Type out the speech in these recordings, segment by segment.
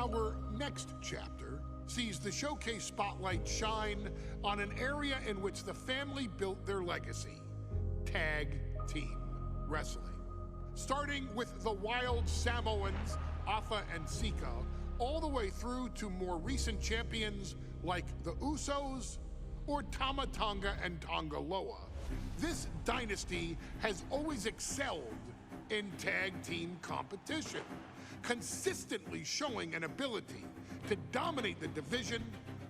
Our next chapter sees the showcase spotlight shine on an area in which the family built their legacy: tag team wrestling. Starting with the wild Samoans, Afa and Sika, all the way through to more recent champions like the Usos or Tama Tonga and Tonga Loa. This dynasty has always excelled in tag team competition, consistently showing an ability to dominate the division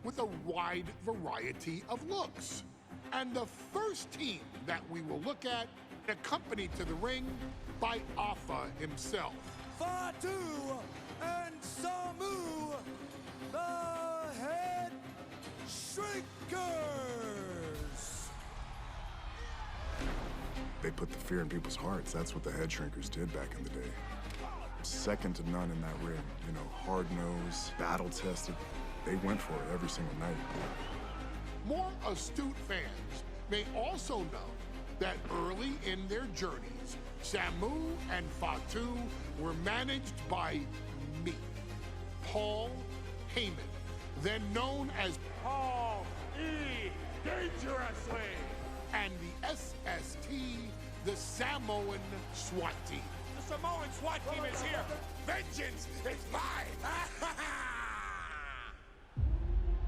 with a wide variety of looks. And the first team that we will look at, accompanied to the ring by Afa himself. Fatu and Samu, the Headshrinkers. They put the fear in people's hearts. That's what the Headshrinkers did back in the day. Second to none in that ring. You know, hard-nosed, battle-tested. They went for it every single night. More astute fans may also know that early in their journeys, Samu and Fatu were managed by me, Paul Heyman, then known as Paul E. Dangerously, and the SST, the Samoan SWAT team. the Samoan SWAT team is here. Vengeance is mine.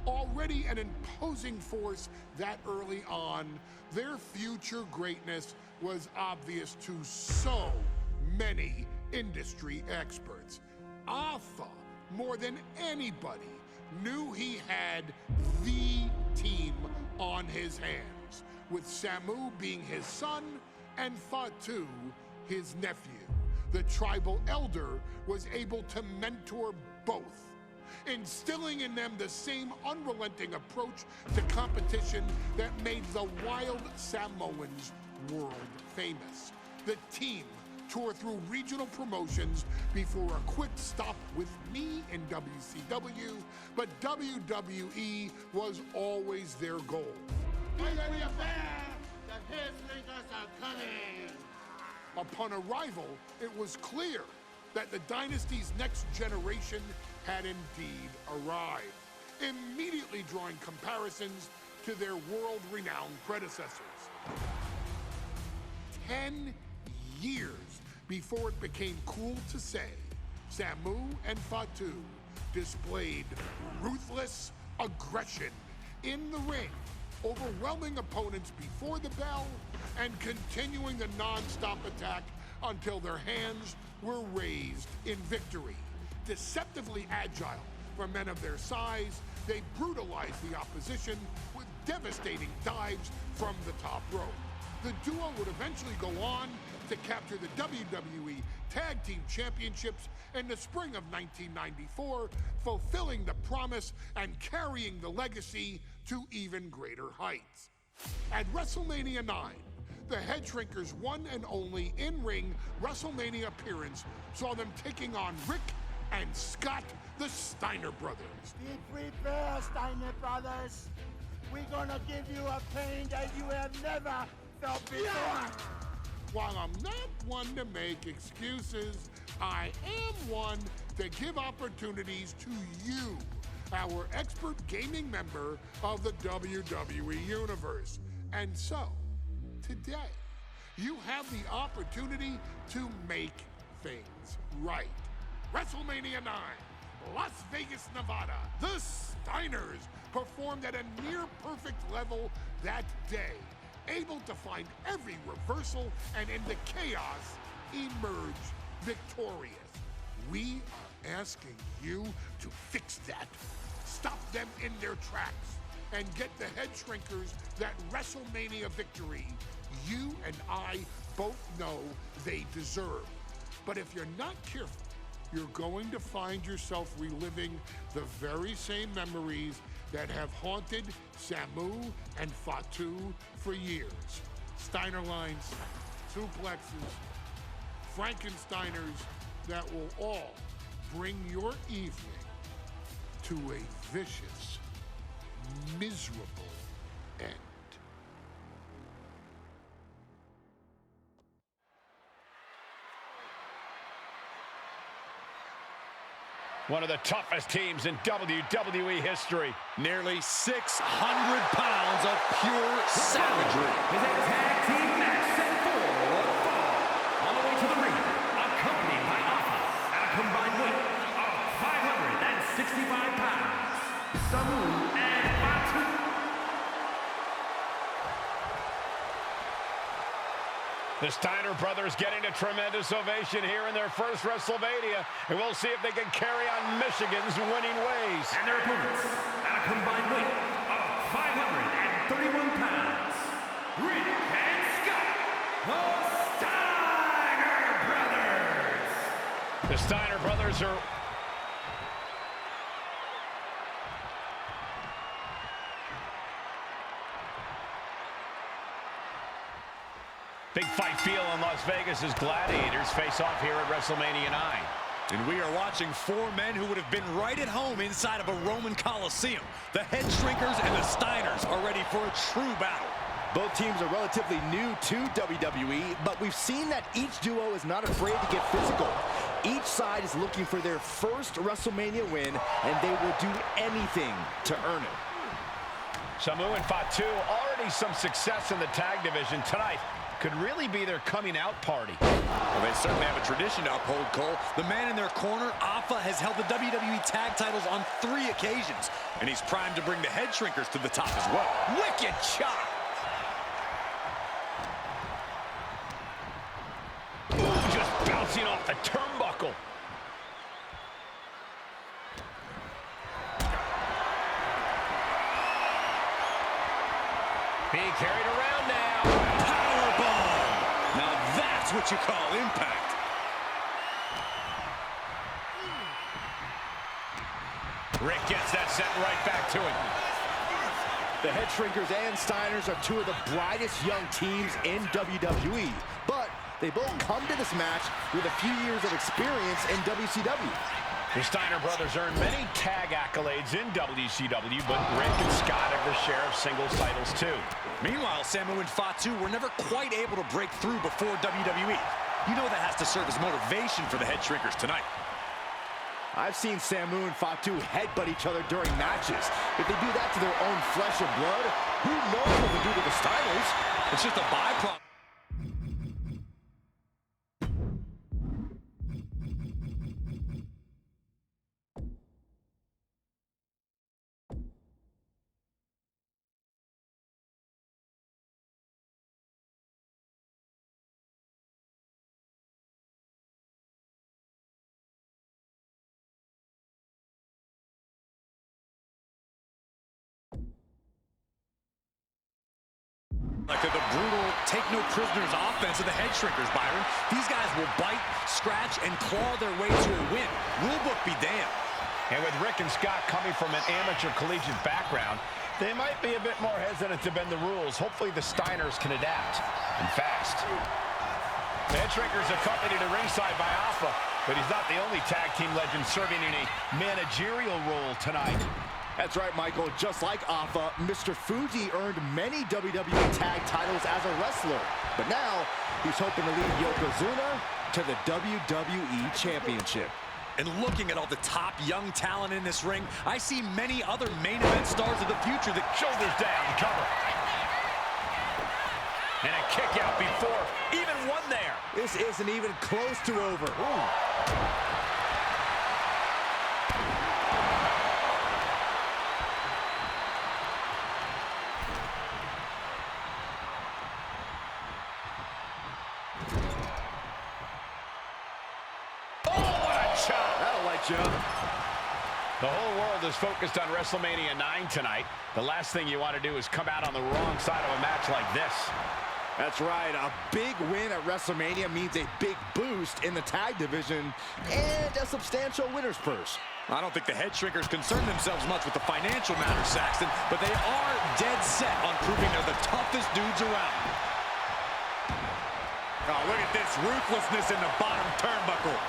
Already an imposing force that early on, their future greatness was obvious to so many industry experts. Afa, more than anybody, knew he had the team on his hands, with Samu being his son and Fatu his nephew. The tribal elder was able to mentor both, instilling in them the same unrelenting approach to competition that made the wild Samoans world famous. The team toured through regional promotions before a quick stop with me in WCW, but WWE was always their goal. Be ready there! The Headshrinkers are coming! Upon arrival, it was clear that the dynasty's next generation had indeed arrived, immediately drawing comparisons to their world-renowned predecessors. 10 years before it became cool to say, Samu and Fatu displayed ruthless aggression in the ring, overwhelming opponents before the bell and continuing the non-stop attack until their hands were raised in victory. Deceptively agile for men of their size, they brutalized the opposition with devastating dives from the top rope. The duo would eventually go on to capture the WWE Tag Team Championships in the spring of 1994, fulfilling the promise and carrying the legacy to even greater heights. At WrestleMania 9, the Headshrinkers' one and only in-ring WrestleMania appearance saw them taking on Rick and Scott, the Steiner brothers. Be prepared, Steiner brothers. We're gonna give you a pain that you have never felt before. While I'm not one to make excuses, I am one to give opportunities to you, our expert gaming member of the WWE Universe. And so, today, you have the opportunity to make things right. WrestleMania 9, Las Vegas, Nevada. The Steiners performed at a near-perfect level that day, able to find every reversal and in the chaos, emerge victorious. We are asking you to fix that. Stop them in their tracks and get the Headshrinkers that WrestleMania victory you and I both know they deserve. But if you're not careful, you're going to find yourself reliving the very same memories that have haunted Samu and Fatu for years. Steiner lines, suplexes, Frankensteiners that will all bring your evening to a vicious, miserable end. One of the toughest teams in WWE history. Nearly 600 pounds of pure savagery. Is a tag team match set for one fall. On the way to the ring, accompanied by Alpha at a combined weight of 565 pounds. Samu and Fatu. The Steiner brothers getting a tremendous ovation here in their first WrestleMania, and we'll see if they can carry on Michigan's winning ways. And their opponents, at a combined weight of 531 pounds, Rick and Scott, the Steiner brothers. The Steiner brothers are... Big fight feel in Las Vegas as Gladiators face off here at WrestleMania 9. And we are watching four men who would have been right at home inside of a Roman Coliseum. The Headshrinkers and the Steiners are ready for a true battle. Both teams are relatively new to WWE, but we've seen that each duo is not afraid to get physical. Each side is looking for their first WrestleMania win, and they will do anything to earn it. Samu and Fatu, already some success in the tag division tonight. Could really be their coming out party. Well, they certainly have a tradition to uphold, Cole. The man in their corner, Alpha, has held the WWE tag titles on 3 occasions, and he's primed to bring the Headshrinkers to the top as well. Wicked chop! Ooh, just bouncing off the turnbuckle. Being carried around now. Now that's what you call impact. Rick gets that set right back to it. The Headshrinkers and Steiners are two of the brightest young teams in WWE, but they both come to this match with a few years of experience in WCW. The Steiner brothers earned many tag accolades in WCW, but Rick and Scott have their share of singles titles too. Meanwhile, Samu and Fatu were never quite able to break through before WWE. You know that has to serve as motivation for the Headshrinkers tonight. I've seen Samu and Fatu headbutt each other during matches. If they do that to their own flesh and blood, who knows what they do to the Steiners? It's just a byproduct. Like the brutal take-no-prisoners offense of the Headshrinkers, Byron. These guys will bite, scratch, and claw their way to a win. Rulebook be damned. And with Rick and Scott coming from an amateur collegiate background, they might be a bit more hesitant to bend the rules. Hopefully the Steiners can adapt, and fast. The Headshrinkers accompanied to ringside by Alpha, but he's not the only tag team legend serving in a managerial role tonight. That's right, Michael. Just like Alpha, Mr. Fuji earned many WWE tag titles as a wrestler. But now, he's hoping to lead Yokozuna to the WWE Championship. And looking at all the top young talent in this ring, I see many other main event stars of the future that... Shoulders down, cover. And a kick out before even one there. This isn't even close to over. Ooh. The whole world is focused on WrestleMania 9 tonight. The last thing you want to do is come out on the wrong side of a match like this. That's right. A big win at WrestleMania means a big boost in the tag division and a substantial winner's purse. I don't think the Headshrinkers concern themselves much with the financial matter, Saxton, but they are dead set on proving they're the toughest dudes around. Oh, look at this ruthlessness in the bottom turnbuckle.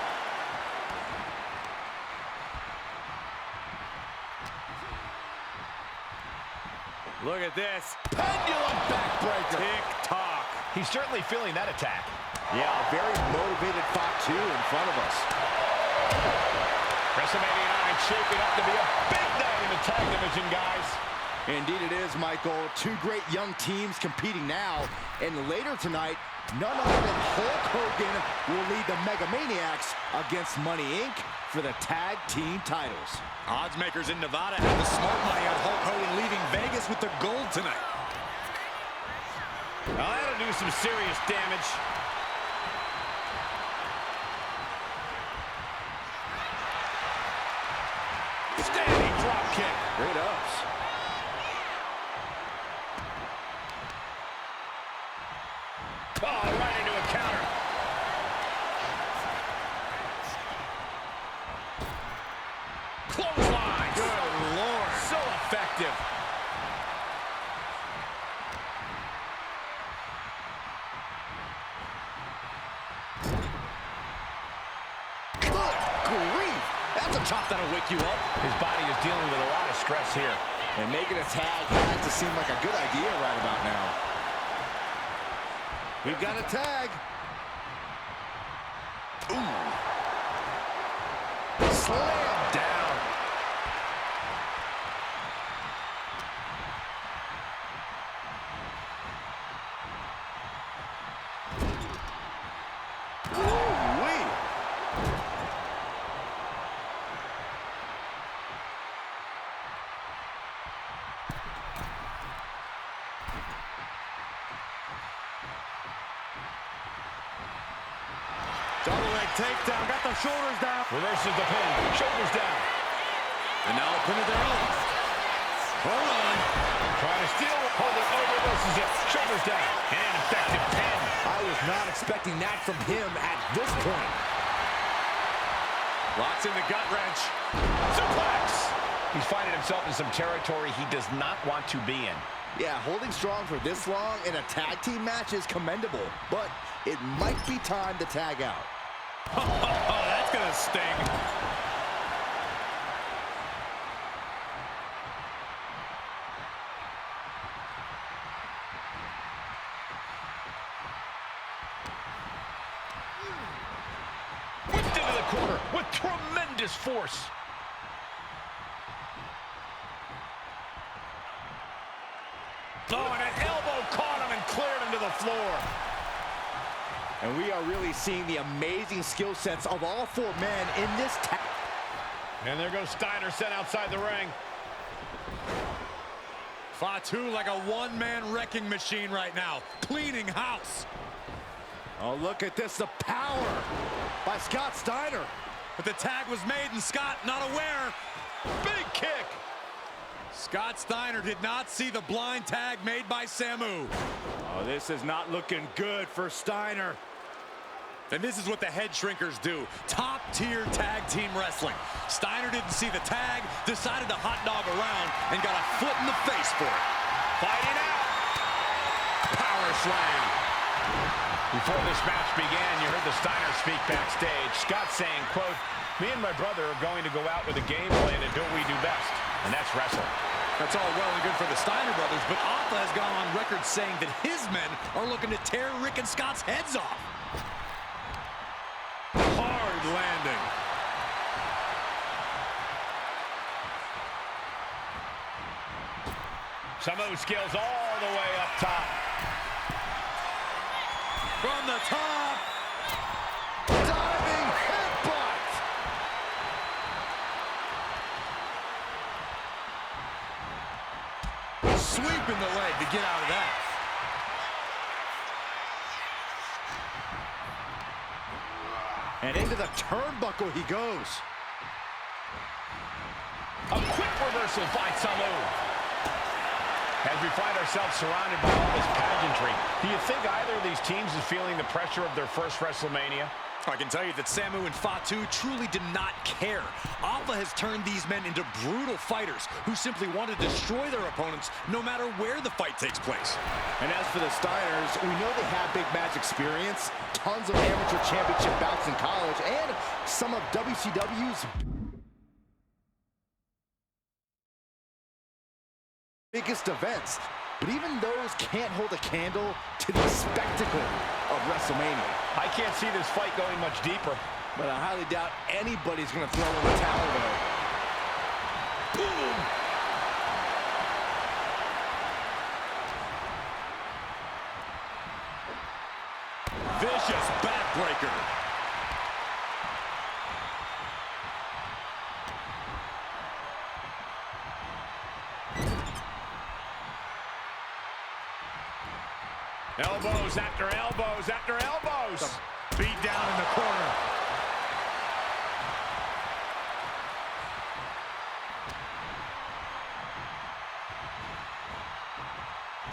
Look at this. Pendulum backbreaker. Tick-tock. He's certainly feeling that attack. Yeah, a very motivated Fatu in front of us. WrestleMania 9 shaping up to be a big night in the tag division, guys. Indeed it is, Michael. Two great young teams competing now. And later tonight, none other than Hulk Hogan will lead the Mega Maniacs against Money Inc. for the tag team titles. Oddsmakers in Nevada have the smart money on Hulk Hogan leaving Vegas with the gold tonight. Well, that'll do some serious damage. Standing drop kick. Great ups. Oh, right into a counter. Clothesline. Good Lord. So effective. Good grief. That's a chop that'll wake you up. His body is dealing with a lot of stress here. And making a tag has to seem like a good idea right about now. We've got a tag. Ooh. Slam down. Ooh-wee. Double leg takedown, got the shoulders down. Reverses the pin, shoulders down. And now a pin of their own. Hold on. Trying to steal, hold it over, reverses it, shoulders down. And effective pin. I was not expecting that from him at this point. Locks in the gut wrench. Suplex. He's finding himself in some territory he does not want to be in. Yeah, holding strong for this long in a tag team match is commendable, but it might be time to tag out. Oh, that's gonna sting. Whipped into the corner with tremendous force. Oh, and an elbow caught him and cleared him to the floor. And we are really seeing the amazing skill sets of all four men in this tag. And there goes Steiner sent outside the ring. Fatu like a one-man wrecking machine right now, cleaning house. Oh, look at this, the power by Scott Steiner. But the tag was made and Scott not aware. Big kick. Scott Steiner did not see the blind tag made by Samu. Oh, this is not looking good for Steiner. And this is what the Headshrinkers do. Top-tier tag team wrestling. Steiner didn't see the tag, decided to hot dog around, and got a foot in the face for it. Fighting out. Power slam. Before this match began, you heard the Steiner speak backstage. Scott saying, quote, "Me and my brother are going to go out with a game plan and do what we do best, and that's wrestle." That's all well and good for the Steiner brothers, but Alpha has gone on record saying that his men are looking to tear Rick and Scott's heads off. Hard landing. Samu skills all the way up top. From the top. Diving headbutt. Sweeping the leg to get out of that. And into the turnbuckle he goes. A quick reversal by Samu. As we find ourselves surrounded by all this pageantry, do you think either of these teams is feeling the pressure of their first WrestleMania? I can tell you that Samu and Fatu truly did not care. Alpha has turned these men into brutal fighters who simply want to destroy their opponents no matter where the fight takes place. And as for the Steiners, we know they have big match experience, tons of amateur championship bouts in college, and some of WCW's biggest events. But even those can't hold a candle to the spectacle of WrestleMania. I can't see this fight going much deeper. But I highly doubt anybody's going to throw in the towel, though. Boom! Vicious backbreaker. Elbows after elbows after elbows. Beat down in the corner.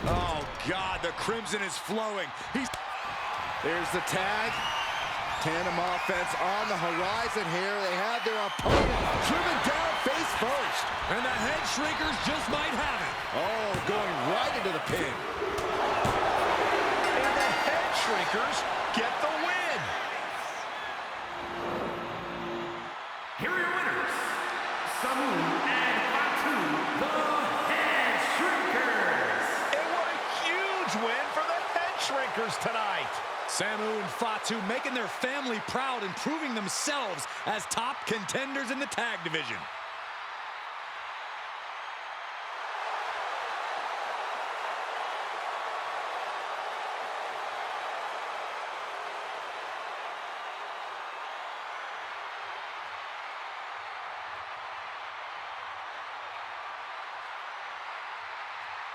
Oh, God, the crimson is flowing. There's the tag. Tandem offense on the horizon here. They have their opponent driven down face first. And the Headshrinkers just might have it. Oh, going right into the pin. And the Headshrinkers get the win. Here are your winners, Samu and Fatu, the Headshrinkers. And what a huge win for the Headshrinkers tonight. Samu and Fatu making their family proud and proving themselves as top contenders in the tag division.